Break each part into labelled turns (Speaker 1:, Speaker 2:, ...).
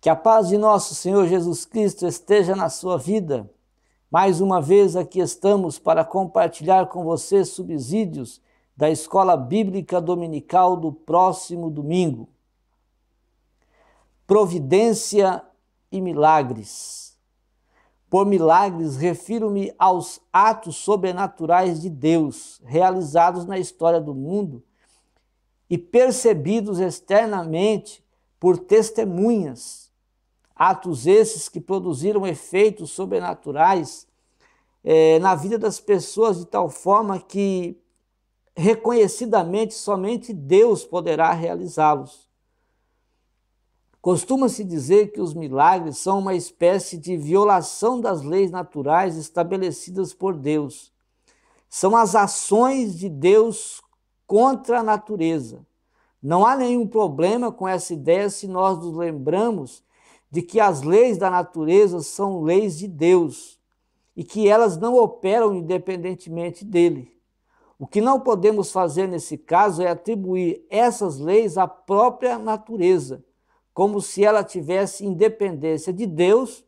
Speaker 1: Que a paz de nosso Senhor Jesus Cristo esteja na sua vida. Mais uma vez aqui estamos para compartilhar com você subsídios da Escola Bíblica Dominical do próximo domingo. Providência e milagres. Por milagres, refiro-me aos atos sobrenaturais de Deus, realizados na história do mundo e percebidos externamente por testemunhas. Atos esses que produziram efeitos sobrenaturais na vida das pessoas de tal forma que, reconhecidamente, somente Deus poderá realizá-los. Costuma-se dizer que os milagres são uma espécie de violação das leis naturais estabelecidas por Deus. São as ações de Deus contra a natureza. Não há nenhum problema com essa ideia se nós nos lembramos de que as leis da natureza são leis de Deus e que elas não operam independentemente dele. O que não podemos fazer nesse caso é atribuir essas leis à própria natureza, como se ela tivesse independência de Deus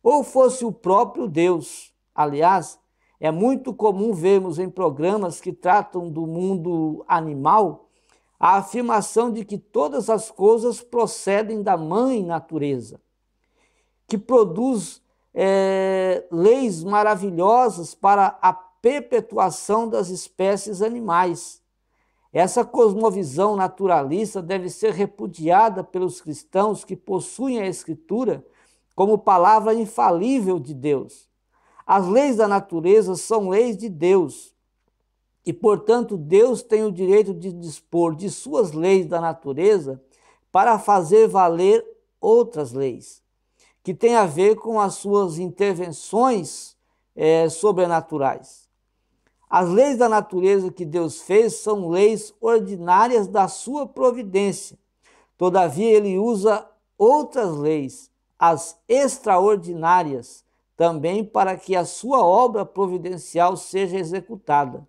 Speaker 1: ou fosse o próprio Deus. Aliás, é muito comum vermos em programas que tratam do mundo animal a afirmação de que todas as coisas procedem da mãe natureza, que produz leis maravilhosas para a perpetuação das espécies animais. Essa cosmovisão naturalista deve ser repudiada pelos cristãos que possuem a Escritura como palavra infalível de Deus. As leis da natureza são leis de Deus e, portanto, Deus tem o direito de dispor de suas leis da natureza para fazer valer outras leis, que têm a ver com as suas intervenções sobrenaturais. As leis da natureza que Deus fez são leis ordinárias da sua providência. Todavia, ele usa outras leis, as extraordinárias, também para que a sua obra providencial seja executada.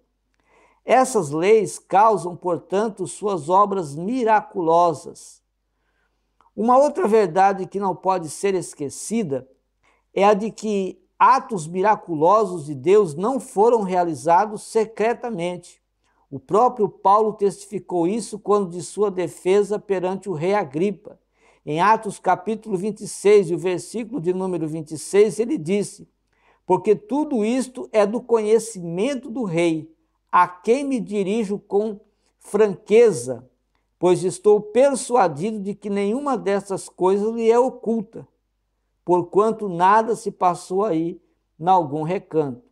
Speaker 1: Essas leis causam, portanto, suas obras miraculosas. Uma outra verdade que não pode ser esquecida é a de que atos miraculosos de Deus não foram realizados secretamente. O próprio Paulo testificou isso quando de sua defesa perante o rei Agripa. Em Atos capítulo 26, e o versículo de número 26, ele disse: porque tudo isto é do conhecimento do rei, a quem me dirijo com franqueza, pois estou persuadido de que nenhuma dessas coisas lhe é oculta, porquanto nada se passou aí em algum recanto.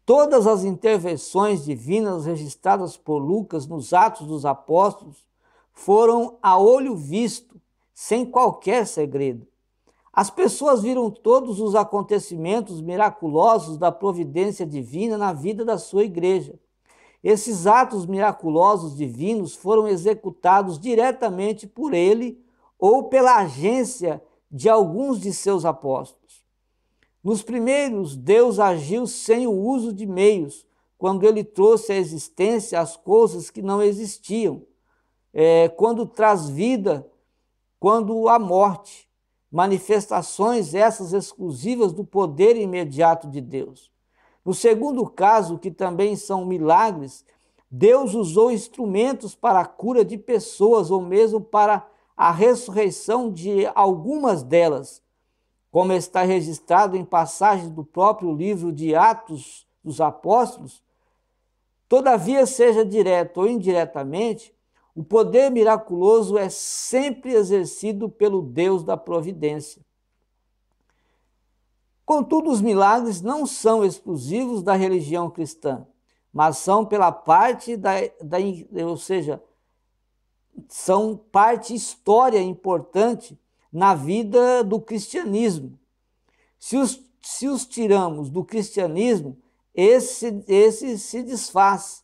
Speaker 1: Todas as intervenções divinas registradas por Lucas nos Atos dos Apóstolos foram a olho visto, sem qualquer segredo. As pessoas viram todos os acontecimentos miraculosos da providência divina na vida da sua igreja. Esses atos miraculosos divinos foram executados diretamente por ele ou pela agência de alguns de seus apóstolos. Nos primeiros, Deus agiu sem o uso de meios, quando ele trouxe à existência as coisas que não existiam, quando traz vida, quando a morte, manifestações essas exclusivas do poder imediato de Deus. No segundo caso, que também são milagres, Deus usou instrumentos para a cura de pessoas ou mesmo para a ressurreição de algumas delas, como está registrado em passagens do próprio livro de Atos dos Apóstolos. Todavia, seja direto ou indiretamente, o poder miraculoso é sempre exercido pelo Deus da providência. Contudo, os milagres não são exclusivos da religião cristã, mas são pela parte ou seja, são parte história importante na vida do cristianismo. Se os tiramos do cristianismo, esse se desfaz.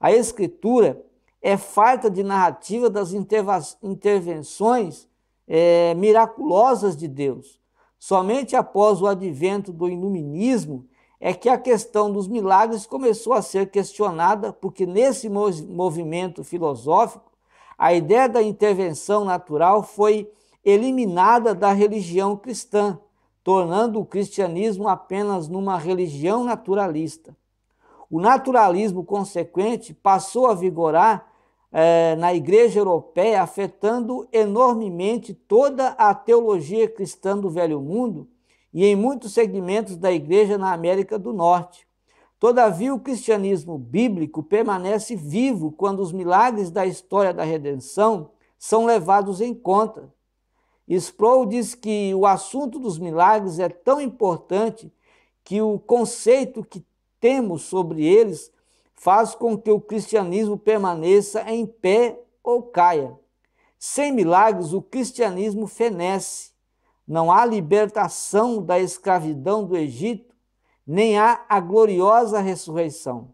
Speaker 1: A Escritura é farta de narrativa das intervenções miraculosas de Deus. Somente após o advento do iluminismo é que a questão dos milagres começou a ser questionada, porque nesse movimento filosófico, a ideia da intervenção natural foi eliminada da religião cristã, tornando o cristianismo apenas numa religião naturalista. O naturalismo consequente passou a vigorar na Igreja Europeia, afetando enormemente toda a teologia cristã do Velho Mundo e em muitos segmentos da Igreja na América do Norte. Todavia, o cristianismo bíblico permanece vivo quando os milagres da história da redenção são levados em conta. Sproul diz que o assunto dos milagres é tão importante que o conceito que temos sobre eles faz com que o cristianismo permaneça em pé ou caia. Sem milagres, o cristianismo fenece. Não há libertação da escravidão do Egito, nem há a gloriosa ressurreição.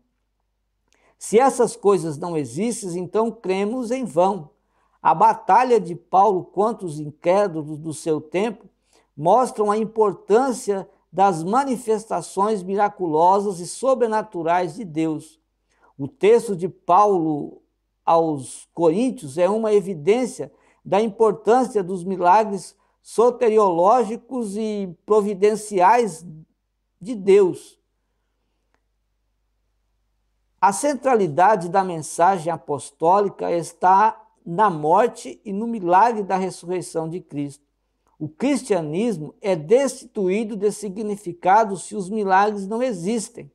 Speaker 1: Se essas coisas não existem, então cremos em vão. A batalha de Paulo contra os incrédulos do seu tempo mostram a importância das manifestações miraculosas e sobrenaturais de Deus. O texto de Paulo aos Coríntios é uma evidência da importância dos milagres soteriológicos e providenciais de Deus. A centralidade da mensagem apostólica está na morte e no milagre da ressurreição de Cristo. O cristianismo é destituído de significado se os milagres não existem.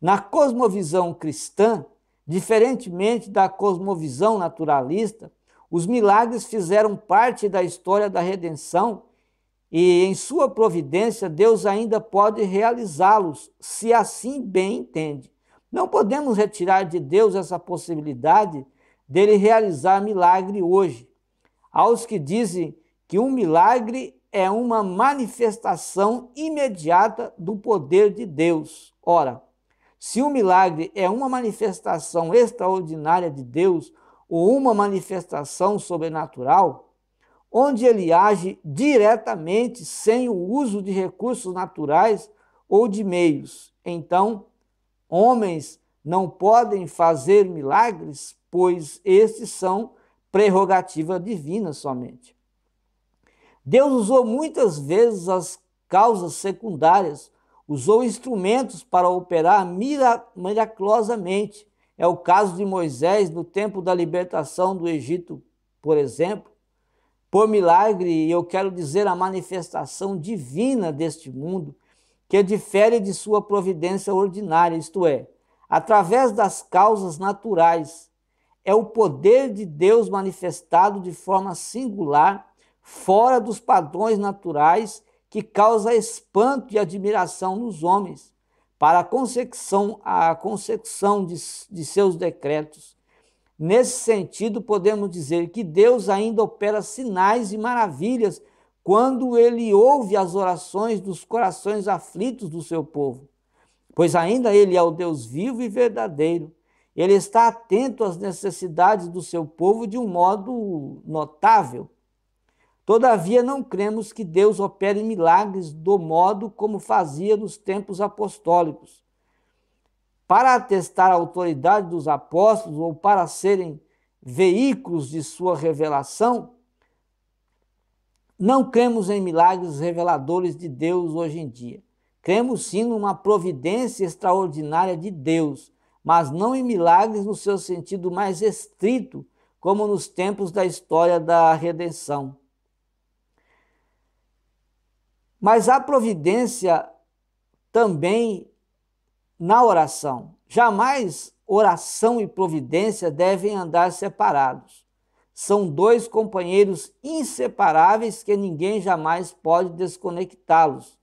Speaker 1: Na cosmovisão cristã, diferentemente da cosmovisão naturalista, os milagres fizeram parte da história da redenção e, em sua providência, Deus ainda pode realizá-los, se assim bem entende. Não podemos retirar de Deus essa possibilidade dele realizar milagre hoje. Aos que dizem que um milagre é uma manifestação imediata do poder de Deus. Ora, se um milagre é uma manifestação extraordinária de Deus ou uma manifestação sobrenatural, onde ele age diretamente sem o uso de recursos naturais ou de meios, então, homens não podem fazer milagres, pois estes são prerrogativa divina somente. Deus usou muitas vezes as causas secundárias, usou instrumentos para operar miraculosamente. É o caso de Moisés no tempo da libertação do Egito, por exemplo. Por milagre, eu quero dizer a manifestação divina deste mundo, que difere de sua providência ordinária, isto é, através das causas naturais. É o poder de Deus manifestado de forma singular, fora dos padrões naturais, que causa espanto e admiração nos homens, para a consecução de seus decretos. Nesse sentido, podemos dizer que Deus ainda opera sinais e maravilhas quando ele ouve as orações dos corações aflitos do seu povo, pois ainda ele é o Deus vivo e verdadeiro. Ele está atento às necessidades do seu povo de um modo notável. Todavia, não cremos que Deus opere milagres do modo como fazia nos tempos apostólicos. Para atestar a autoridade dos apóstolos ou para serem veículos de sua revelação, não cremos em milagres reveladores de Deus hoje em dia. Cremos sim numa providência extraordinária de Deus, mas não em milagres no seu sentido mais estrito, como nos tempos da história da redenção. Mas há providência também na oração. Jamais oração e providência devem andar separados. São dois companheiros inseparáveis que ninguém jamais pode desconectá-los.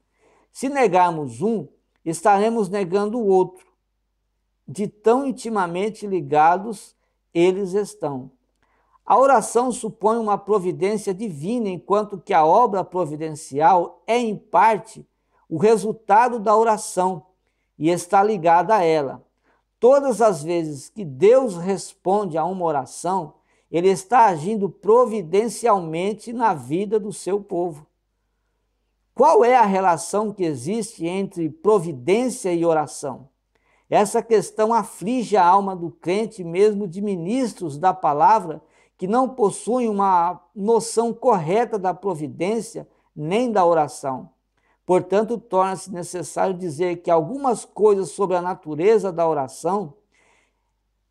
Speaker 1: Se negarmos um, estaremos negando o outro. De tão intimamente ligados eles estão. A oração supõe uma providência divina, enquanto que a obra providencial é, em parte, o resultado da oração e está ligada a ela. Todas as vezes que Deus responde a uma oração, ele está agindo providencialmente na vida do seu povo. Qual é a relação que existe entre providência e oração? Essa questão aflige a alma do crente, mesmo de ministros da palavra, que não possuem uma noção correta da providência nem da oração. Portanto, torna-se necessário dizer que algumas coisas sobre a natureza da oração,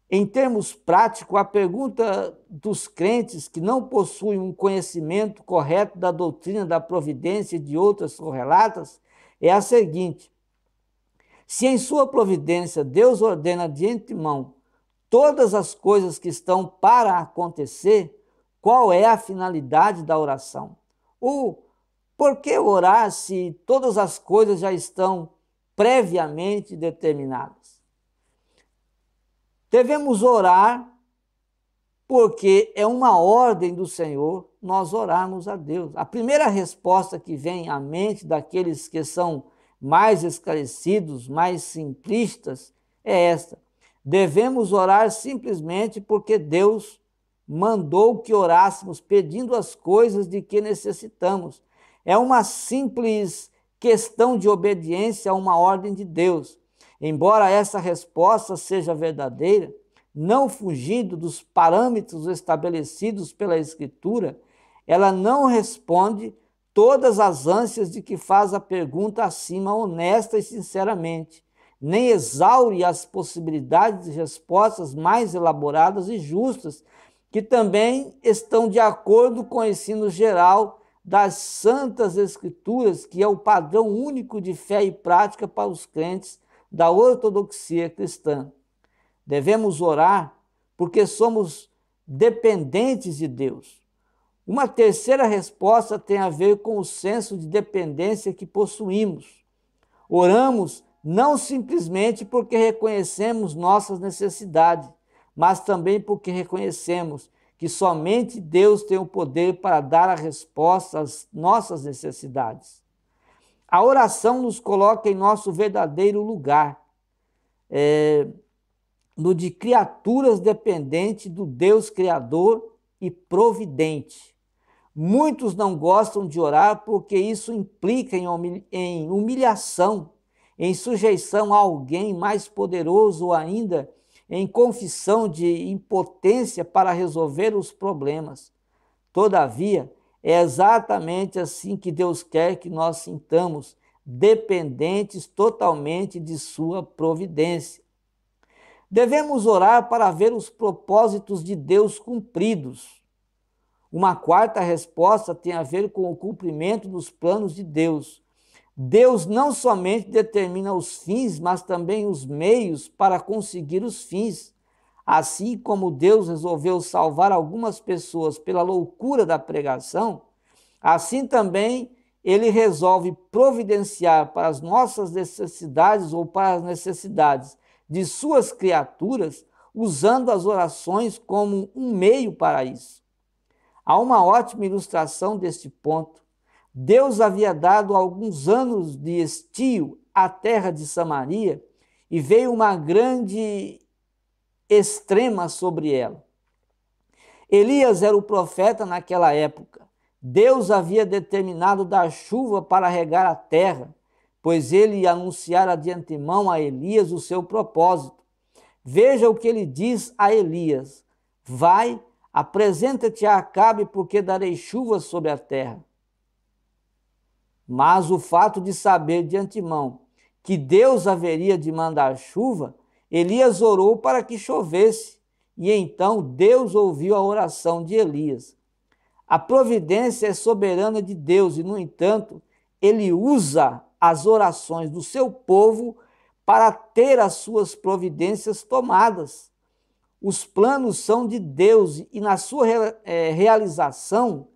Speaker 1: em termos práticos, a pergunta dos crentes que não possuem um conhecimento correto da doutrina da providência e de outras correlatas é a seguinte: se em sua providência Deus ordena de antemão todas as coisas que estão para acontecer, qual é a finalidade da oração? Ou por que orar se todas as coisas já estão previamente determinadas? Devemos orar porque é uma ordem do Senhor nós orarmos a Deus. A primeira resposta que vem à mente daqueles que são mais esclarecidos, mais simplistas, é esta: devemos orar simplesmente porque Deus mandou que orássemos pedindo as coisas de que necessitamos. É uma simples questão de obediência a uma ordem de Deus. Embora essa resposta seja verdadeira, não fugindo dos parâmetros estabelecidos pela Escritura, ela não responde todas as ânsias de que faz a pergunta acima honesta e sinceramente, nem exaure as possibilidades de respostas mais elaboradas e justas, que também estão de acordo com o ensino geral das Santas Escrituras, que é o padrão único de fé e prática para os crentes da ortodoxia cristã. Devemos orar porque somos dependentes de Deus. Uma terceira resposta tem a ver com o senso de dependência que possuímos. Oramos não simplesmente porque reconhecemos nossas necessidades, mas também porque reconhecemos que somente Deus tem o poder para dar a resposta às nossas necessidades. A oração nos coloca em nosso verdadeiro lugar, no de criaturas dependentes do Deus Criador e providente. Muitos não gostam de orar porque isso implica em humilhação, em sujeição a alguém mais poderoso ou ainda em confissão de impotência para resolver os problemas. Todavia, é exatamente assim que Deus quer que nós sintamos, dependentes totalmente de sua providência. Devemos orar para ver os propósitos de Deus cumpridos. Uma quarta resposta tem a ver com o cumprimento dos planos de Deus. Deus não somente determina os fins, mas também os meios para conseguir os fins. Assim como Deus resolveu salvar algumas pessoas pela loucura da pregação, assim também Ele resolve providenciar para as nossas necessidades ou para as necessidades de suas criaturas, usando as orações como um meio para isso. Há uma ótima ilustração deste ponto. Deus havia dado alguns anos de estio à terra de Samaria e veio uma grande extrema sobre ela. Elias era o profeta naquela época. Deus havia determinado dar chuva para regar a terra, pois ele anunciara de antemão a Elias o seu propósito. Veja o que ele diz a Elias: vai, apresenta-te a Acabe, porque darei chuva sobre a terra. Mas o fato de saber de antemão que Deus haveria de mandar chuva, Elias orou para que chovesse, e então Deus ouviu a oração de Elias. A providência é soberana de Deus e, no entanto, Ele usa as orações do seu povo para ter as suas providências tomadas. Os planos são de Deus e, na sua realização,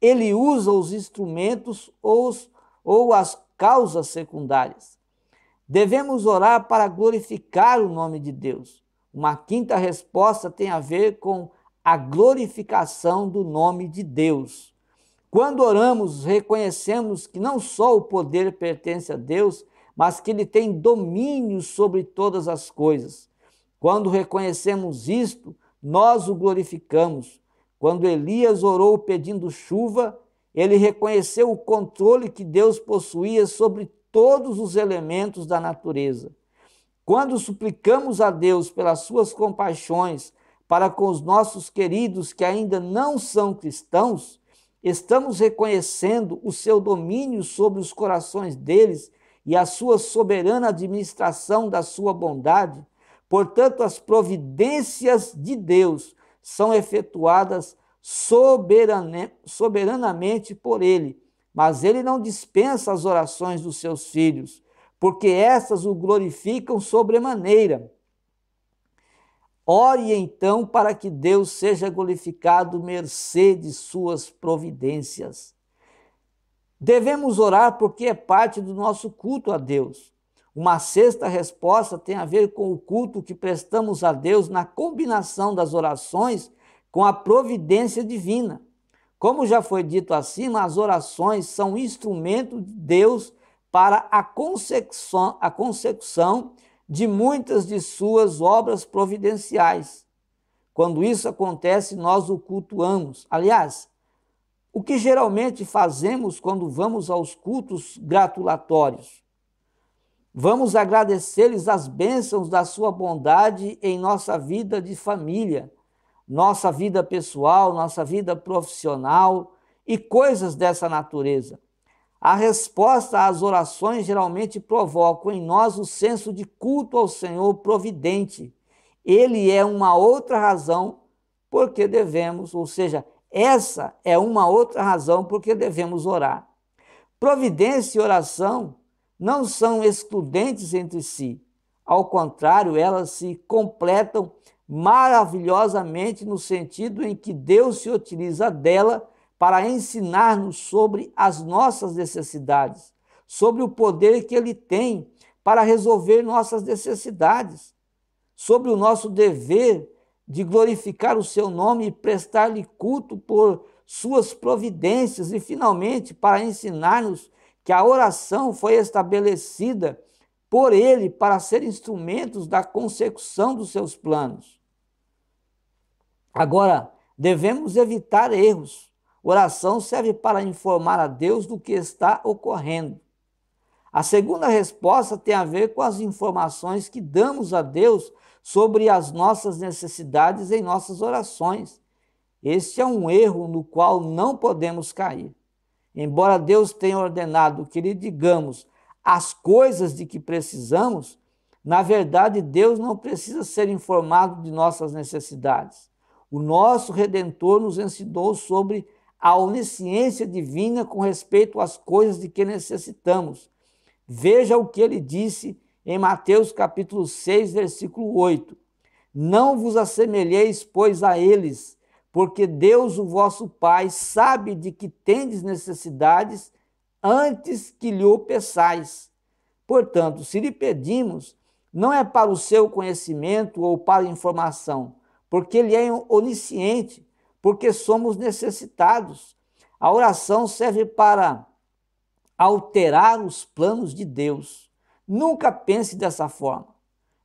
Speaker 1: Ele usa os instrumentos ou as causas secundárias. Devemos orar para glorificar o nome de Deus. Uma quinta resposta tem a ver com a glorificação do nome de Deus. Quando oramos, reconhecemos que não só o poder pertence a Deus, mas que Ele tem domínio sobre todas as coisas. Quando reconhecemos isto, nós o glorificamos. Quando Elias orou pedindo chuva, ele reconheceu o controle que Deus possuía sobre todos os elementos da natureza. Quando suplicamos a Deus pelas suas compaixões para com os nossos queridos que ainda não são cristãos, estamos reconhecendo o seu domínio sobre os corações deles e a sua soberana administração da sua bondade. Portanto, as providências de Deus são efetuadas soberanamente por ele, mas ele não dispensa as orações dos seus filhos, porque estas o glorificam sobremaneira. Ore então para que Deus seja glorificado mercê de suas providências. Devemos orar porque é parte do nosso culto a Deus. Uma sexta resposta tem a ver com o culto que prestamos a Deus na combinação das orações com a providência divina. Como já foi dito acima, as orações são instrumento de Deus para a consecução de muitas de suas obras providenciais. Quando isso acontece, nós o cultuamos. Aliás, o que geralmente fazemos quando vamos aos cultos gratulatórios? Vamos agradecer-lhes as bênçãos da sua bondade em nossa vida de família, nossa vida pessoal, nossa vida profissional e coisas dessa natureza. A resposta às orações geralmente provoca em nós o senso de culto ao Senhor providente. Ele é uma outra razão porque devemos, ou seja, essa é uma outra razão porque devemos orar. Providência e oração não são excludentes entre si. Ao contrário, elas se completam maravilhosamente no sentido em que Deus se utiliza dela para ensinar-nos sobre as nossas necessidades, sobre o poder que Ele tem para resolver nossas necessidades, sobre o nosso dever de glorificar o seu nome e prestar-lhe culto por suas providências e, finalmente, para ensinar-nos que a oração foi estabelecida por Ele para ser instrumentos da consecução dos seus planos. Agora, devemos evitar erros. Oração serve para informar a Deus do que está ocorrendo. A segunda resposta tem a ver com as informações que damos a Deus sobre as nossas necessidades em nossas orações. Este é um erro no qual não podemos cair. Embora Deus tenha ordenado que lhe digamos as coisas de que precisamos, na verdade Deus não precisa ser informado de nossas necessidades. O nosso Redentor nos ensinou sobre a onisciência divina com respeito às coisas de que necessitamos. Veja o que ele disse em Mateus capítulo 6, versículo 8. Não vos assemelheis, pois, a eles, porque Deus, o vosso Pai, sabe de que tendes necessidades antes que lhe o peçais. Portanto, se lhe pedimos, não é para o seu conhecimento ou para informação, porque ele é onisciente, porque somos necessitados. A oração serve para alterar os planos de Deus. Nunca pense dessa forma.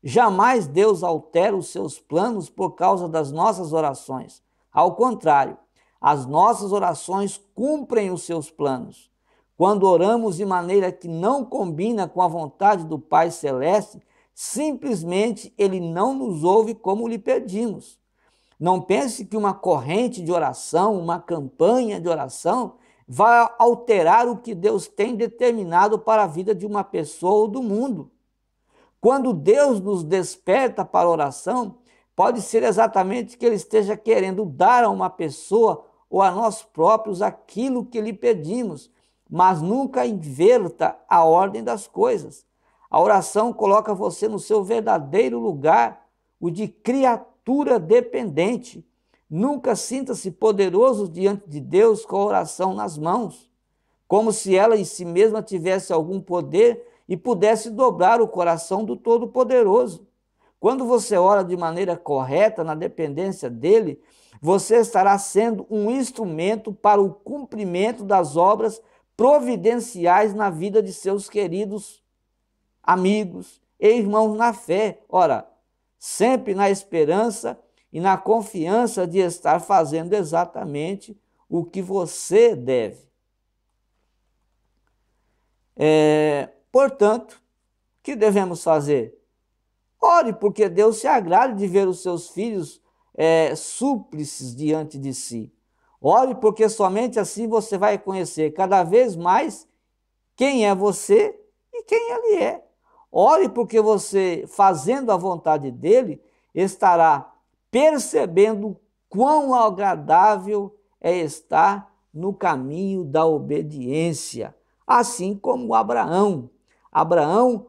Speaker 1: Jamais Deus altera os seus planos por causa das nossas orações. Ao contrário, as nossas orações cumprem os seus planos. Quando oramos de maneira que não combina com a vontade do Pai Celeste, simplesmente Ele não nos ouve como lhe pedimos. Não pense que uma corrente de oração, uma campanha de oração, vai alterar o que Deus tem determinado para a vida de uma pessoa ou do mundo. Quando Deus nos desperta para a oração, pode ser exatamente que Ele esteja querendo dar a uma pessoa ou a nós próprios aquilo que lhe pedimos, mas nunca inverta a ordem das coisas. A oração coloca você no seu verdadeiro lugar, o de criatura dependente. Nunca sinta-se poderoso diante de Deus com a oração nas mãos, como se ela em si mesma tivesse algum poder e pudesse dobrar o coração do Todo-Poderoso. Quando você ora de maneira correta, na dependência dele, você estará sendo um instrumento para o cumprimento das obras providenciais na vida de seus queridos amigos e irmãos na fé. Ora, sempre na esperança e na confiança de estar fazendo exatamente o que você deve. Portanto, o que devemos fazer? Ore, porque Deus se agrada de ver os seus filhos súplices diante de si. Ore, porque somente assim você vai conhecer cada vez mais quem é você e quem ele é. Ore, porque você, fazendo a vontade dele, estará percebendo quão agradável é estar no caminho da obediência. Assim como Abraão. Abraão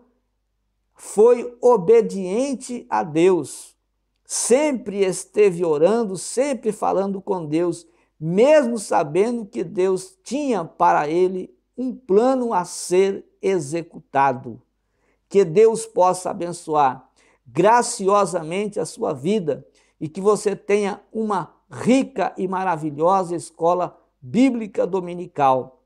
Speaker 1: foi obediente a Deus, sempre esteve orando, sempre falando com Deus, mesmo sabendo que Deus tinha para ele um plano a ser executado. Que Deus possa abençoar graciosamente a sua vida e que você tenha uma rica e maravilhosa escola bíblica dominical.